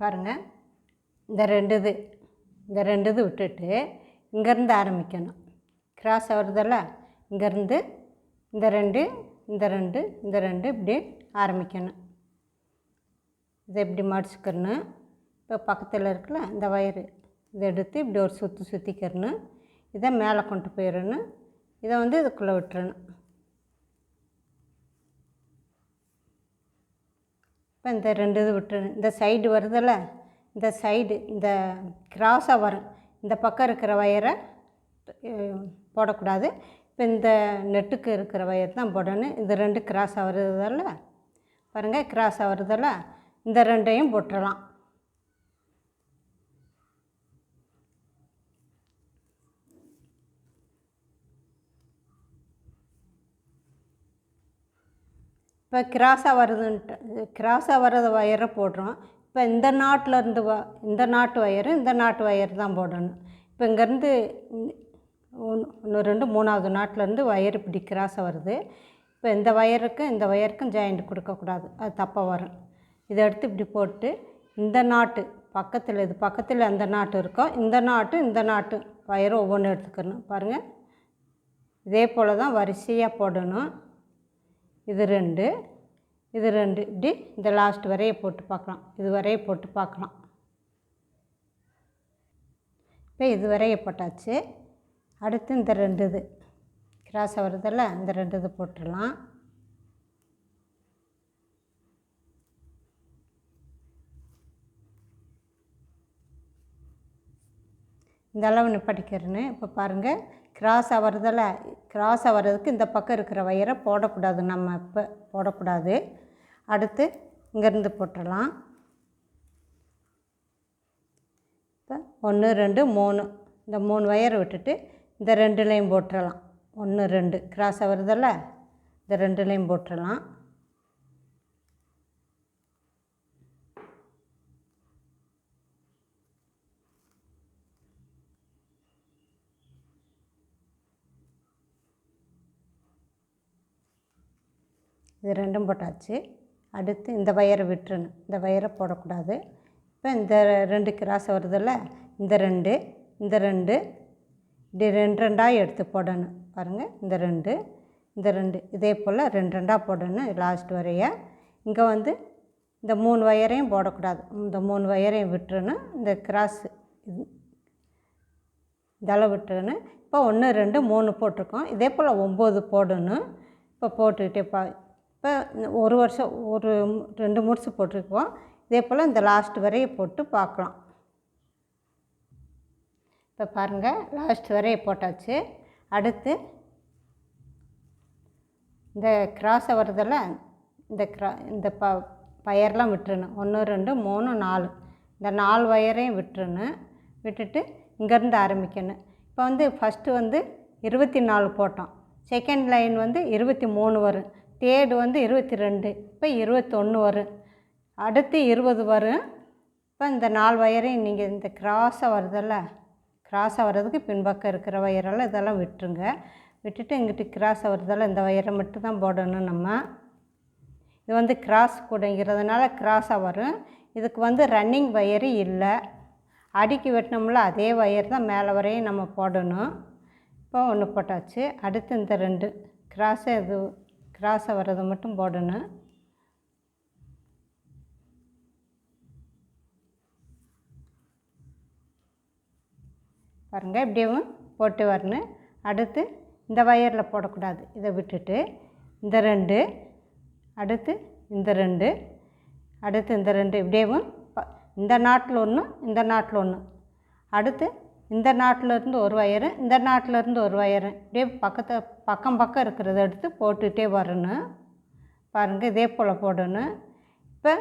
பாருங்கள், இந்த ரெண்டு இது விட்டுட்டு இங்கேருந்து ஆரம்பிக்கணும். கிராஸ் வருதில்ல, இங்கேருந்து இந்த ரெண்டு இப்படி ஆரம்பிக்கணும். இதை இப்படி மடிச்சுக்கணும். இப்போ பக்கத்தில் இருக்குல்ல இந்த வயரு, இதை எடுத்து இப்படி ஒரு சுற்றிக்கணும். இதை மேலே கொண்டு போயிடணும். இதை இதுக்குள்ளே விட்டுறணும். இப்போ இந்த ரெண்டு இது விட்டுறணும். இந்த சைடு வருதில்ல, இந்த சைடு இந்த கிராஸாக வரும். இந்த பக்கம் இருக்கிற வயரை போடக்கூடாது. இப்போ இந்த நெட்டுக்கு இருக்கிற வயர் தான் போடணும். இது ரெண்டு கிராஸாக வருதில்ல, பாருங்கள், கிராஸாக வருதில்ல, இந்த ரெண்டையும் போட்டுடலாம். இப்போ கிராஸாக வர்றது வயரை போடுறோம். இப்போ இந்த நாட்டிலேருந்து இந்த நாட்டு வயரு இந்த நாட்டு வயர் தான் போடணும். இப்போ இங்கேருந்து ஒன்று ரெண்டு மூணாவது நாட்டிலேருந்து வயர் இப்படி கிராஸாக வருது. இப்போ இந்த வயருக்கும் ஜாயிண்ட் கொடுக்கக்கூடாது, அது தப்பாக வரும். இதை எடுத்து இப்படி போட்டு இந்த நாட்டு பக்கத்தில் அந்த நாட்டு இருக்கும், இந்த நாட்டு வயரை ஒவ்வொன்றும் எடுத்துக்கணும். பாருங்கள், இதே போல் தான் வரிசையாக போடணும். இது ரெண்டு இப்படி இந்த லாஸ்ட் வரையை போட்டு பார்க்கலாம். இது வரையை போட்டு பார்க்கலாம். இப்போ இது வரையை போட்டாச்சு. அடுத்து இந்த ரெண்டு இது கிராஸாக வருதில்ல, இந்த ரெண்டு இது போட்டுடலாம். இந்த அளவு நிப்பாட்டிக்கிறேன்னு. இப்போ பாருங்கள், கிராஸாக வர்றதுக்கு இந்த பக்கம் இருக்கிற வயரை போடக்கூடாது. நம்ம இப்போ போடக்கூடாது. அடுத்து இங்கேருந்து போட்டுடலாம். இப்போ 1 2 3 இந்த 3 வயரை விட்டுட்டு இந்த ரெண்டுலேயும் போட்டுடலாம். 1 2 கிராஸாக வருதில்ல, இந்த ரெண்டுலேயும் போட்டுடலாம். இது ரெண்டும் போட்டாச்சு. அடுத்து இந்த வயரை விட்டுறணும், இந்த வயரை போடக்கூடாது. இப்போ இந்த ரெண்டு கிராஸாக வருதில்ல, இந்த ரெண்டு இப்படி ரெண்டாக எடுத்து போடணும். பாருங்கள், இந்த ரெண்டு இதே போல் ரெண்டாக போடணும் லாஸ்ட் வரைய. இங்கே இந்த 3 வயரையும் போடக்கூடாது, இந்த 3 வயரையும் விட்டுறணும். இந்த கிராஸ் இந்த அளவு விட்டுறணும். இப்போ 1 2 3 போட்டிருக்கோம். இதே போல் 9 போடணும். இப்போ போட்டுக்கிட்டே இப்போ ஒரு வருஷம் 2 முடிச்சு போட்டிருக்கோம். இதே போல் இந்த லாஸ்ட் வரையை போட்டு பார்க்கலாம். இப்போ பாருங்கள், லாஸ்ட் வரையை போட்டாச்சு. அடுத்து இந்த கிராஸை வருதில்ல, இந்த வயர்லாம் விட்டுறணும். 1 2 3 4 இந்த 4 வயரையும் விட்டுறணும். விட்டுட்டு இங்கேருந்து ஆரம்பிக்கணும். இப்போ ஃபஸ்ட்டு 24 போட்டோம். செகண்ட் லைன் 23 வரும். தேர்டு 22. இப்போ 21 வரும். அடுத்து 20 வரும். இப்போ இந்த 4 வயரையும் நீங்கள் இந்த கிராஸாக வர்றதுக்கு பின்பக்கம் இருக்கிற வயரெல்லாம் இதெல்லாம் விட்டுருங்க. விட்டுட்டு இங்கிட்டு கிராஸாக வருதில்ல, இந்த வயரை மட்டும் தான் போடணும். நம்ம இது கிராஸ் கூடங்கிறதுனால கிராஸாக வரும். இதுக்கு ரன்னிங் வயரு இல்லை, அடிக்கி வெட்டினோம்ல அதே வயர் தான் மேலே வரையும் நம்ம போடணும். இப்போ 1 போட்டாச்சு. அடுத்து இந்த 2 கிராஸாக வர்றது மட்டும் போடணும். பாருங்கள், இப்படியும் போட்டு வரணும். அடுத்து இந்த வயரில் போடக்கூடாது, இதை விட்டுட்டு இந்த 2, அடுத்து இந்த 2, அடுத்து இந்த 2 இப்படியும் இந்த நாட்டில் ஒன்று, அடுத்து இந்த நாட்டிலேருந்து ஒரு வயரு, இந்த நாட்டிலேருந்து ஒரு வயரு, இப்படியே பக்கம் இருக்கிறத எடுத்து போட்டுகிட்டே வரணும். பாருங்கள், இதே போல் போடணும். இப்போ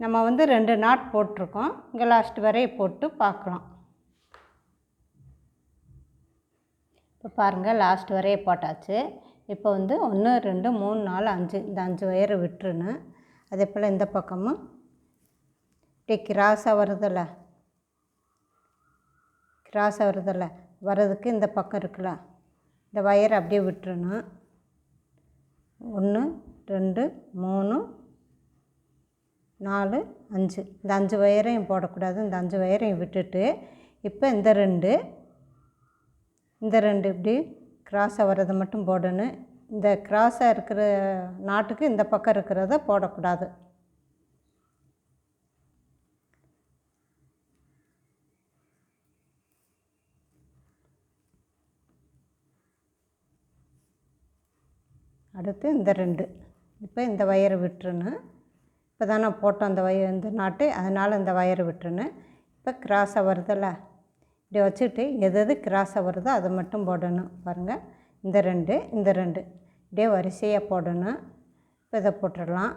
நம்ம 2 நாட் போட்டிருக்கோம். இங்கே லாஸ்ட் வரையை போட்டு பார்க்கலாம். இப்போ பாருங்கள், லாஸ்ட் வரையை போட்டாச்சு. இப்போ 1 2 3 4 5 இந்த 5 வயரை விட்டுருணும். அதே போல் இந்த பக்கமும் இப்படி கிராஸாக வருதில்ல, வர்றதுக்கு இந்த பக்கம் இருக்குல்ல, இந்த வயரை அப்படியே விட்டுறணும். 1 2 3 4 5 இந்த 5 வயரையும் போடக்கூடாது. இந்த 5 வயரையும் விட்டுட்டு இப்போ இந்த ரெண்டு இப்படி கிராஸாக வர்றதை மட்டும் போடணும். இந்த கிராஸாக இருக்கிற நாட்டுக்கு இந்த பக்கம் இருக்கிறத போடக்கூடாது. அடுத்து இந்த ரெண்டு இப்போ இந்த வயரை விட்டுருணும். இப்போ தானே போட்டோம் இந்த நாட்டு, அதனால் இந்த வயரை விட்டுருணும். இப்போ கிராஸாக வருதில்ல, இப்படி வச்சுட்டு எது கிராஸாக வருதோ அதை மட்டும் போடணும். பாருங்கள், இந்த ரெண்டு இப்படியே வரிசையாக போடணும். இப்போ இதை போட்டுடலாம்.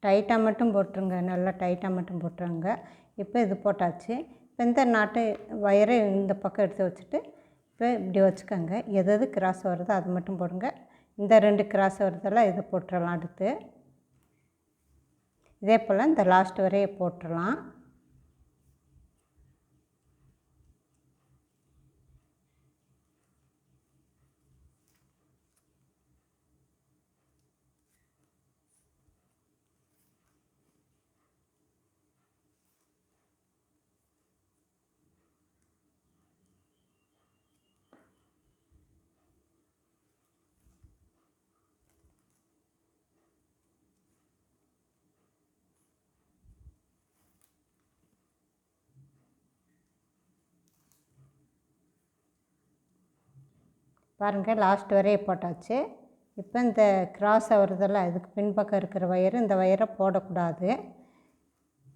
டைட்டாக மட்டும் போட்டுருங்க, நல்லா டைட்டாக மட்டும் போட்டுருங்க. இப்போ இது போட்டாச்சு. இப்போ இந்த நாட்டு வயரை இந்த பக்கம் எடுத்து வச்சுட்டு இப்போ இப்படி வச்சுக்கோங்க. எது கிராஸ் வருதோ அது மட்டும் போடுங்க. இந்த ரெண்டு கிராஸ் வருதெல்லாம் இதை போட்டுடலாம். அடுத்து இதே போல் இந்த லாஸ்ட் வரையை போட்டுடலாம். பாருங்கள், லாஸ்ட் வரையை போட்டாச்சு. இப்போ இந்த கிராஸாக வருதெல்லாம் இதுக்கு பின்பக்கம் இருக்கிற வயரு, இந்த வயரை போடக்கூடாது.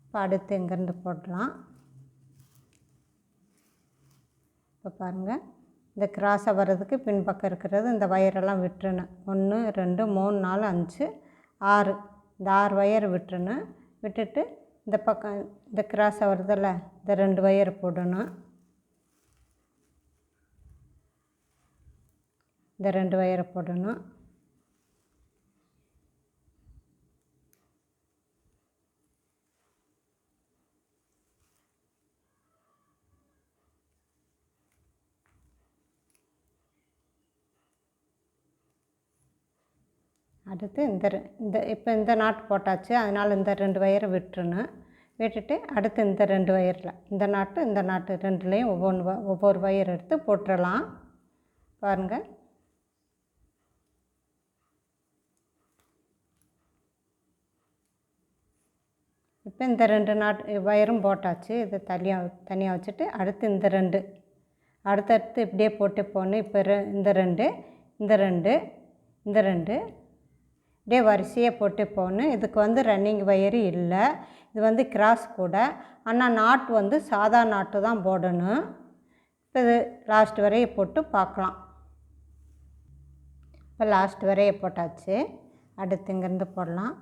இப்போ அடுத்து இங்கேருந்து போடலாம். இப்போ பாருங்கள், இந்த கிராஸாக வர்றதுக்கு பின்பக்கம் இருக்கிறது இந்த வயரெல்லாம் விட்டுறணும். 1 2 3 4 5 6 இந்த 6 வயரை விட்டுறணும். விட்டுட்டு இந்த பக்கம் இந்த கிராஸாக வருதில்ல, இந்த 2 வயரை போடணும். இந்த 2 வயரை போடணும். அடுத்து இந்த இப்போ இந்த நாட்டு போட்டாச்சு, அதனால் இந்த 2 வயரை விட்டுறணும். விட்டுட்டு அடுத்து இந்த 2 வயரில் இந்த நாட்டு ரெண்டுலேயும் ஒவ்வொரு வயர் எடுத்து போட்டுடலாம். பாருங்கள், இப்போ இந்த 2 நாட்டு வயரும் போட்டாச்சு. இதை தனியாக வச்சுட்டு அடுத்து இந்த 2 அடுத்தடுத்து இப்படியே போட்டு போகணும். இப்போ இந்த 2 இப்படியே வரிசையாக போட்டு போகணும். இதுக்கு ரன்னிங் வயரு இல்லை, இது கிராஸ் கூட. ஆனால் நாட்டு சாதா நாட்டு தான் போடணும். இப்போ இது லாஸ்ட் வரையை போட்டு பார்க்கலாம். இப்போ லாஸ்ட் வரையை போட்டாச்சு. அடுத்து இங்கேருந்து போடலாம்.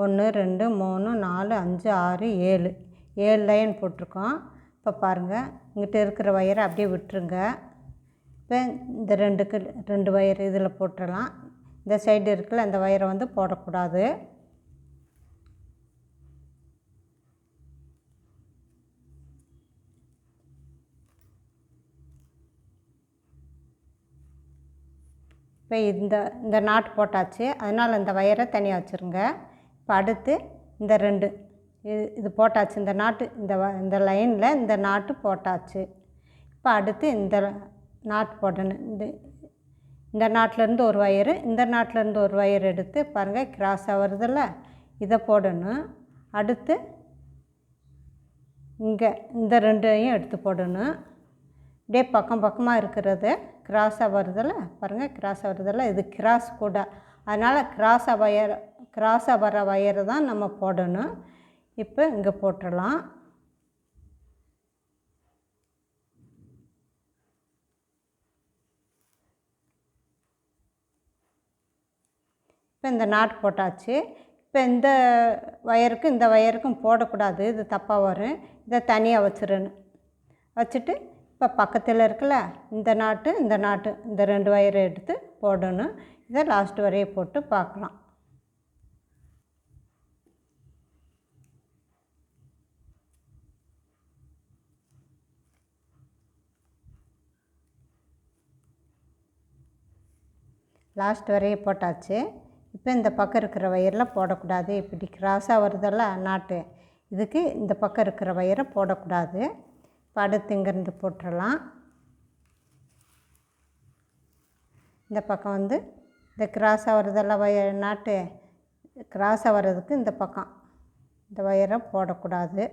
1 2 3 4 5 6 7 லைன் போட்டிருக்கோம். இப்போ பாருங்கள், இங்கிட்ட இருக்கிற வயரை அப்படியே விட்டுருங்க. இப்போ இந்த 2 வயர் இதில் போட்டுடலாம். இந்த சைடு இருக்குல்ல, அந்த வயரை போடக்கூடாது. இப்போ இந்த நாட்டு போட்டாச்சு, அதனால் இந்த வயரை தனியாக வச்சுருங்க. இப்போ அடுத்து இந்த 2 இது போட்டாச்சு. இந்த நாட்டு இந்த லைனில் இந்த நாட்டு போட்டாச்சு. இப்போ அடுத்து இந்த நாட்டு போடணும். இந்த நாட்டிலேருந்து ஒரு வயரு, இந்த நாட்டிலேருந்து ஒரு வயர் எடுத்து பாருங்கள், கிராஸாக வருதில்ல, இதை போடணும். அடுத்து இங்கே இந்த 2ஐயும் எடுத்து போடணும். இப்படியே பக்கமாக இருக்கிறது கிராஸாக வருதில்ல, பாருங்கள், கிராஸாக வருதில்ல, இது கிராஸ் கூட. அதனால் கிராஸாக வர வயரை தான் நம்ம போடணும். இப்போ இங்கே போட்டுடலாம். இப்போ இந்த நாட்டு போட்டாச்சு. இப்போ இந்த வயருக்கும் போடக்கூடாது, இது தப்பாக வரும். இதை தனியாக வச்சிடணும். வச்சுட்டு இப்போ பக்கத்தில் இருக்குல்ல, இந்த நாட்டு இந்த 2 வயரை எடுத்து போடணும். இதை லாஸ்ட் வரையை போட்டு பார்க்கலாம். லாஸ்ட் வரையும் போட்டாச்சு. இப்போ இந்த பக்கம் இருக்கிற வயரில் போடக்கூடாது. இப்படி கிராஸாக வருதல்ல நாட்டு, இதுக்கு இந்த பக்கம் இருக்கிற வயரை போடக்கூடாது. இப்போ அடுத்து இங்கேருந்து போட்டுடலாம். இந்த பக்கம் வந்து இந்த கிராஸாக வருதெல்லாம் நாட்டு, கிராஸாக வர்றதுக்கு இந்த பக்கம் இந்த வயரை போடக்கூடாது.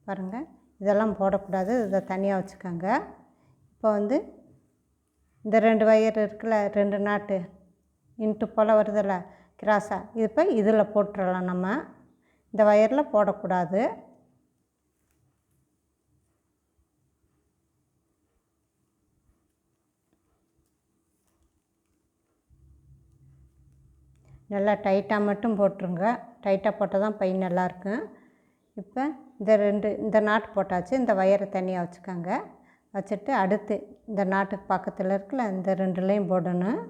பாருங்கள், இதெல்லாம் போடக்கூடாது. இதை தனியாக வச்சுக்கோங்க. இப்போ வந்து இந்த 2 வயர் இருக்குல்ல, 2 நாட்டு இன்ட்டு போல் வருதில்ல கிராஸாக, இது இப்போ இதில் போட்டுடலாம். நம்ம இந்த வயரில் போடக்கூடாது. நல்லா டைட்டாக மட்டும் போட்டுருங்க. டைட்டாக போட்டால் தான் பை நல்லாயிருக்கும். இப்போ இந்த நாட்டு போட்டாச்சு. இந்த வயரை தனியாக வச்சுக்கோங்க. வச்சுட்டு அடுத்து இந்த நாட்டுக்கு பக்கத்தில் இருக்குல்ல, இந்த 2லையும் போடணும்.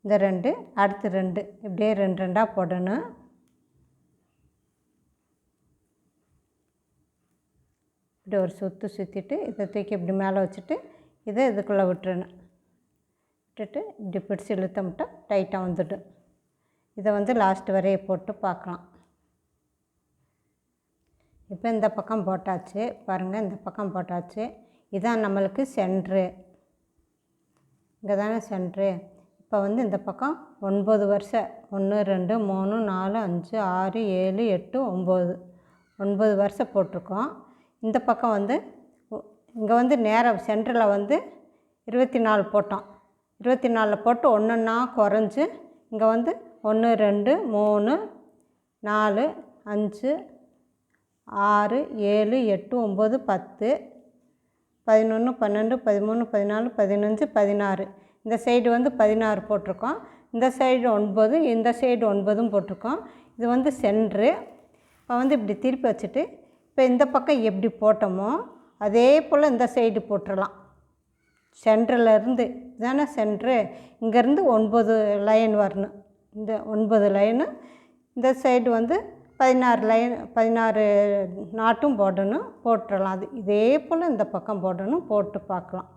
இந்த 2 அடுத்து 2 இப்படியே 2 போடணும். இப்படி ஒரு சுற்றிட்டு இதை தூக்கி இப்படி மேலே வச்சுட்டு இதை இதுக்குள்ளே விட்டுறணும். விட்டுட்டு இப்படி பிடிச்சி இழுத்த மட்டும் டைட்டாக வந்துடும். இதை வந்து லாஸ்ட் வரையை போட்டு பார்க்கலாம். இப்போ இந்த பக்கம் போட்டாச்சு. பாருங்கள், இந்த பக்கம் போட்டாச்சு. இதான் நம்மளுக்கு சென்ட்ரு. இங்கே தானே சென்ட்ரு. இப்போ வந்து இந்த பக்கம் 9 வருஷம் 1 2 3 4 5 6 7 8 9 9 வருஷம் போட்டிருக்கோம். இந்த பக்கம் வந்து இங்கே வந்து நேராக சென்டரில் வந்து 24 போட்டோம். 24 போட்டு ஒன்றா குறைஞ்சி இங்கே வந்து 1 2 3 4 5 6 7 8 9 10 11 12 13 14 15 16 இந்த சைடு வந்து 16 போட்டிருக்கோம். இந்த சைடு 9, இந்த சைடு 9 போட்டிருக்கோம். இது வந்து சென்ட்ரு. இப்போ வந்து இப்படி திருப்பி வச்சுட்டு இப்போ இந்த பக்கம் எப்படி போட்டோமோ அதே போல் இந்த சைடு போட்டுடலாம். சென்ட்ரிலேருந்து இதுதானே சென்ட்ரு. இங்கேருந்து 9 லைன் வரணும். இந்த 9 லைனு. இந்த சைடு வந்து 16 நாட்டும் போடணும். போட்டுடலாம். அது இதே போல் இந்த பக்கம் போடணும். போட்டு பார்க்கலாம்.